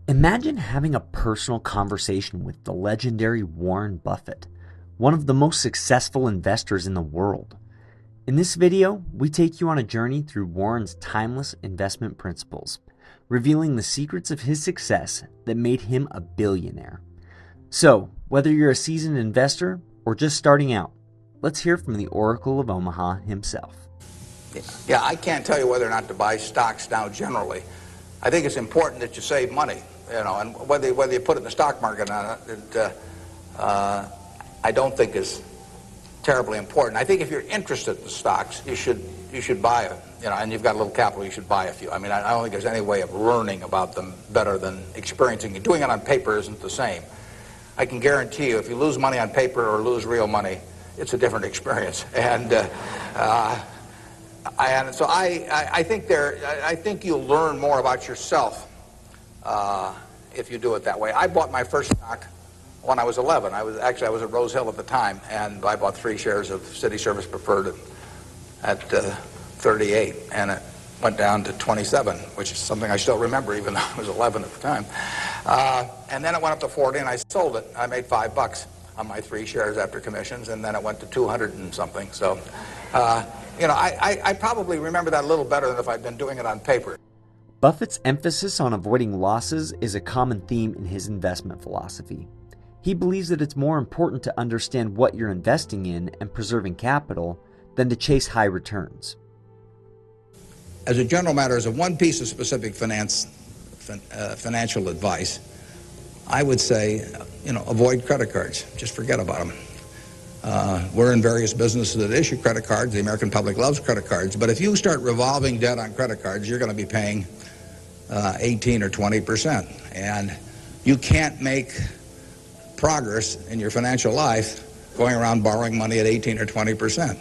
Imagine having a personal conversation with the legendary Warren Buffett, one of the most successful investors in the world. In this video, we take you on a journey through Warren's timeless investment principles, revealing the secrets of his success that made him a billionaire. So, whether you're a seasoned investor or just starting out, let's hear from the Oracle of Omaha himself. Yeah, I can't tell you whether or not to buy stocks now generally. I think it's important that you save money, and whether you put it in the stock market or not, I don't think is terribly important. I think if you're interested in stocks, you should buy it, and you've got a little capital, you should buy a few. I mean, I don't think there's any way of learning about them better than experiencing it. Doing it on paper isn't the same. I can guarantee you, if you lose money on paper or lose real money, it's a different experience. And so I think you'll learn more about yourself if you do it that way. I bought my first stock when I was 11. I was at Rose Hill at the time, and I bought 3 shares of City Service Preferred at 38, and it went down to 27, which is something I still remember, even though I was 11 at the time. And then it went up to 40, and I sold it. I made $5 on my 3 shares after commissions, and then it went to 200 and something. So, I probably remember that a little better than if I'd been doing it on paper. Buffett's emphasis on avoiding losses is a common theme in his investment philosophy. He believes that it's more important to understand what you're investing in and preserving capital than to chase high returns. As a general matter, as a one piece of specific financial advice, I would say, avoid credit cards. Just forget about them. We're in various businesses that issue credit cards. The American public loves credit cards. But if you start revolving debt on credit cards, you're going to be paying 18 or 20%. And you can't make progress in your financial life going around borrowing money at 18 or 20%.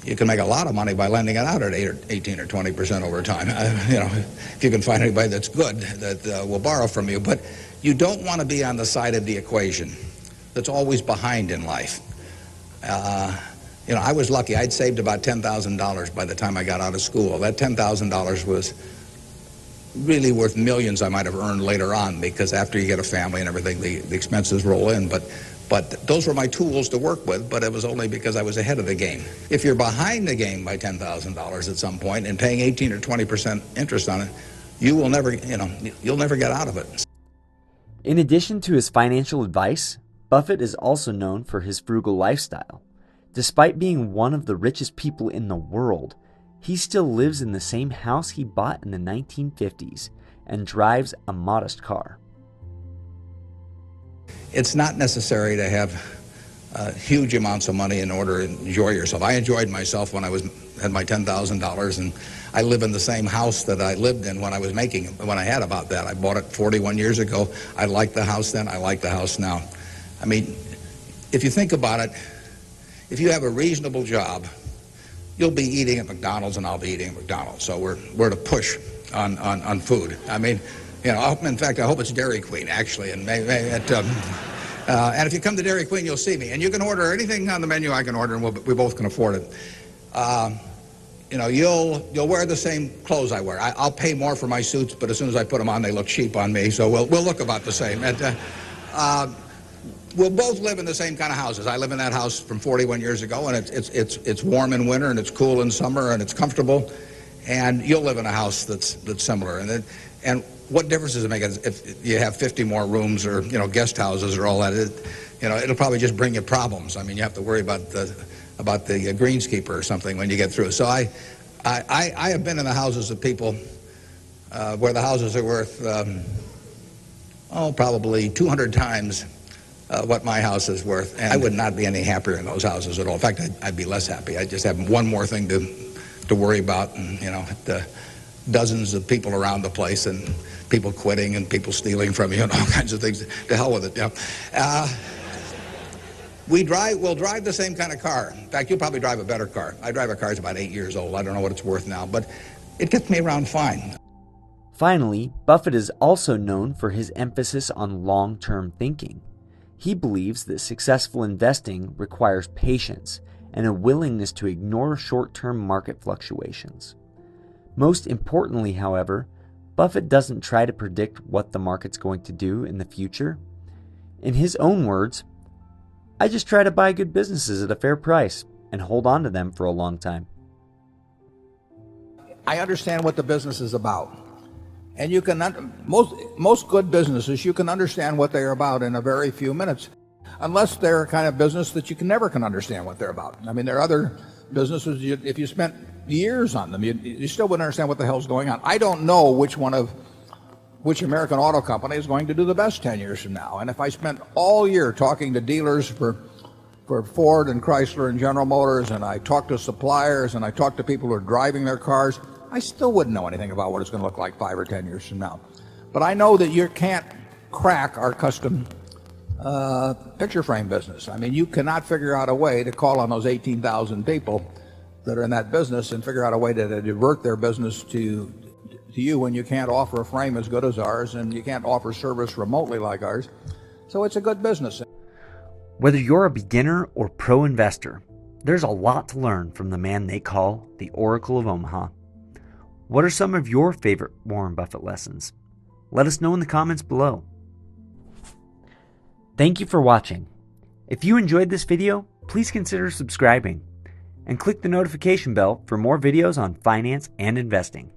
You can make a lot of money by lending it out at 18 or 20% over time. If you can find anybody that's good that will borrow from you. But you don't want to be on the side of the equation that's always behind in life. I was lucky. I'd saved about $10,000 by the time I got out of school. That $10,000 was really worth millions I might have earned later on, because after you get a family and everything, the expenses roll in. But those were my tools to work with, but it was only because I was ahead of the game. If you're behind the game by $10,000 at some point and paying 18 or 20% interest on it, you will never, you'll never get out of it. In addition to his financial advice, Buffett is also known for his frugal lifestyle. Despite being one of the richest people in the world, he still lives in the same house he bought in the 1950s and drives a modest car. It's not necessary to have huge amounts of money in order to enjoy yourself. I enjoyed myself when I had my $10,000, and I live in the same house that I lived in when I had about that. I bought it 41 years ago. I liked the house then. I like the house now. I mean, if you think about it, if you have a reasonable job, you'll be eating at McDonald's and I'll be eating at McDonald's. So we're to push on food. I mean, in fact, I hope it's Dairy Queen, actually. And and if you come to Dairy Queen, you'll see me. And you can order anything on the menu I can order, and we both can afford it. You'll wear the same clothes I wear. I'll pay more for my suits, but as soon as I put them on, they look cheap on me. So we'll look about the same. We'll both live in the same kind of houses. I live in that house from 41 years ago, and it's warm in winter, and it's cool in summer, and it's comfortable. And you'll live in a house that's similar. And what difference does it make if you have 50 more rooms or guest houses or all that? It'll probably just bring you problems. I mean, you have to worry about the greenskeeper or something when you get through. So I have been in the houses of people where the houses are worth probably 200 times what my house is worth, and I would not be any happier in those houses at all. In fact, I'd be less happy. I'd just have one more thing to worry about, and the dozens of people around the place, and people quitting, and people stealing from you, and all kinds of things. To hell with it. We'll drive the same kind of car. In fact, you'll probably drive a better car. I drive a car that's about 8 years old. I don't know what it's worth now, but it gets me around fine. Finally, Buffett is also known for his emphasis on long-term thinking. He believes that successful investing requires patience and a willingness to ignore short-term market fluctuations. Most importantly, however, Buffett doesn't try to predict what the market's going to do in the future. In his own words, "I just try to buy good businesses at a fair price and hold on to them for a long time." I understand what the business is about. And you can, most good businesses, you can understand what they're about in a very few minutes, unless they're a kind of business that you never can understand what they're about. I mean, there are other businesses, if you spent years on them, you still wouldn't understand what the hell's going on. I don't know which American auto company is going to do the best 10 years from now. And if I spent all year talking to dealers for Ford and Chrysler and General Motors, and I talked to suppliers, and I talked to people who are driving their cars, I still wouldn't know anything about what it's going to look like 5 or 10 years from now. But I know that you can't crack our custom picture frame business. I mean, you cannot figure out a way to call on those 18,000 people that are in that business and figure out a way to divert their business to you when you can't offer a frame as good as ours, and you can't offer service remotely like ours. So it's a good business. Whether you're a beginner or pro investor, there's a lot to learn from the man they call the Oracle of Omaha. What are some of your favorite Warren Buffett lessons? Let us know in the comments below. Thank you for watching. If you enjoyed this video, please consider subscribing and click the notification bell for more videos on finance and investing.